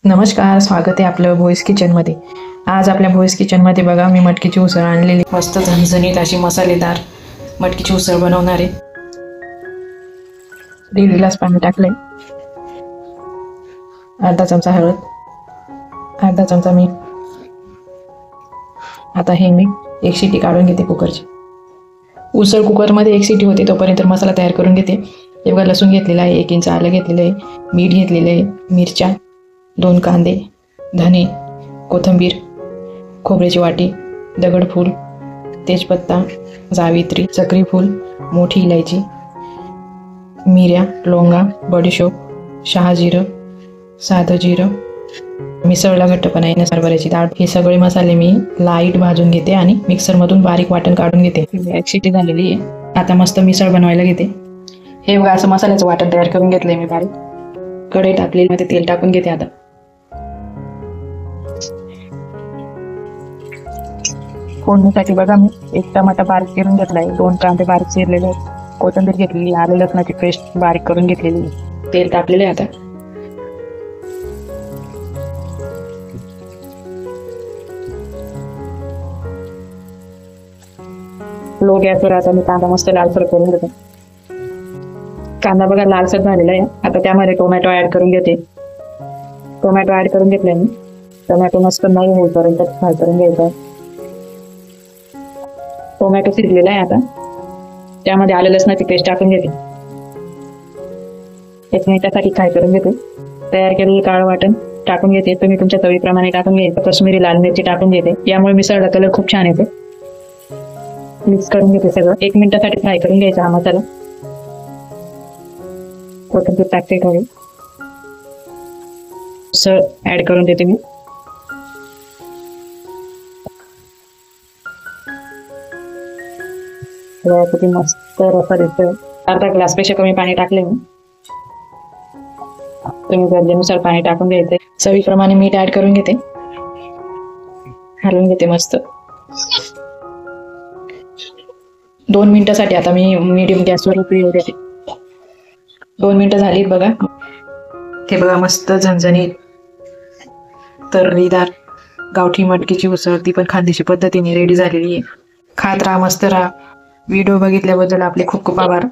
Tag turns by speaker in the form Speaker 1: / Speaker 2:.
Speaker 1: नमस्कार, स्वागत आहे आपलं भोईस किचनमध्ये। आज आपल्या भोईस किचनमध्ये बघा मी मटकीची उसळ आणलेली, मस्त झणझणीत अशी मसालेदार मटकीची उसळ बनवणार आहे। 1.5 ग्लास पाणी टाकलंय, अर्धा चमचा हळद, अर्धा चमचा मीठ। आता हे मी एक शिटी काढून घेते कुकरची। उसळ कुकरमध्ये एक शिटी होते तोपर्यंत मसाला तयार करून घेते। हे बघा लसूण घेतलेला आहे, 1 इंच आलं घेतलेलं आहे, मीठ घेतलेलं आहे, मिरच्या 2 कांदे, धने, कोथिंबीर, खोबऱ्याची वाटी, दगडफूल, तेजपत्ता, जावित्री, चक्री फूल, मोठी इलायची, मिऱ्या, लवंगा, बडीशोप, शहाजिरं, साधं जिरं, मिसळला घट्टपणा येण्यासाठी हरभऱ्याची डाळ। हे सगळे मसाले मी लाईट भाजून घेते आणि मिक्सरमधून बारीक वाटण काढून घेते। एक शिटी झालेली आहे, आता मस्त मिसळ बनवायला घेते। हे बघा असं मसाल्याचं वाटण तयार करून घेतलंय मी बारीक। कढई टाकलेली मध्ये तेल टाकून घेते। आता फोडणीसाठी बघा मी 1 टमाटा बारीक चिरून घेतलाय, 2 कांदे बारीक चिरलेले आहेत, कोथिंबीर घेतलेली, आलं लसणाची पेस्ट बारीक करून घेतलेली, तेल टाकलेले आता। लो गॅसवर आता मी कांदा मस्त लालसर करून घेते। कांदा बघा लालसर झालेला आहे, आता त्यामध्ये टोमॅटो ऍड करून घेते। टोमॅटो ऍड करून घेतले मी, टोमॅटो मस्त मऊ होईपर्यंत फ्राय करून घ्यायचा। टोमॅटो शिजलेला आहे, आता त्यामध्ये आलं लसणाची पेस्ट टाकून घेते, 1 मिनिटासाठी फ्राय करून घेते। तयार केलेलं काळं वाटण टाकून घेते, तुम्ही तुमच्या चवीप्रमाणे टाकून घ्यायचं। काश्मीरी लाल मिरची टाकून घेते, यामुळे मिसळला कलर खूप छान येतो। मिक्स करून घेते सगळं, 1 मिनिटासाठी फ्राय करून घ्यायचा हा मसाला। कोथिंबीर टाकते थोडी, उसळ ऍड करून देते मी। किती मस्त रसा दिसतोय। अर्धा ग्लासपेक्षा कमी पाणी टाकले मी, तुम्ही गरजेनुसार पाणी टाकून घ्यायचंय। चवीप्रमाणे मीठ ऍड करून घेते, हलवून घेते मस्त। 2 मिनिटासाठी आता मी मीडियम गॅसवर उकळी देते। 2 मिनिटं झालीत बघा। हे बघा मस्त झणझणीत तर्रीदार गावठी मटकीची उसळ, ती पण खानदेशी पद्धतीने रेडी झालेली आहे। खात राहा, मस्त राहा। व्हिडिओ बघितल्याबद्दल आपले खूप खूप आभार।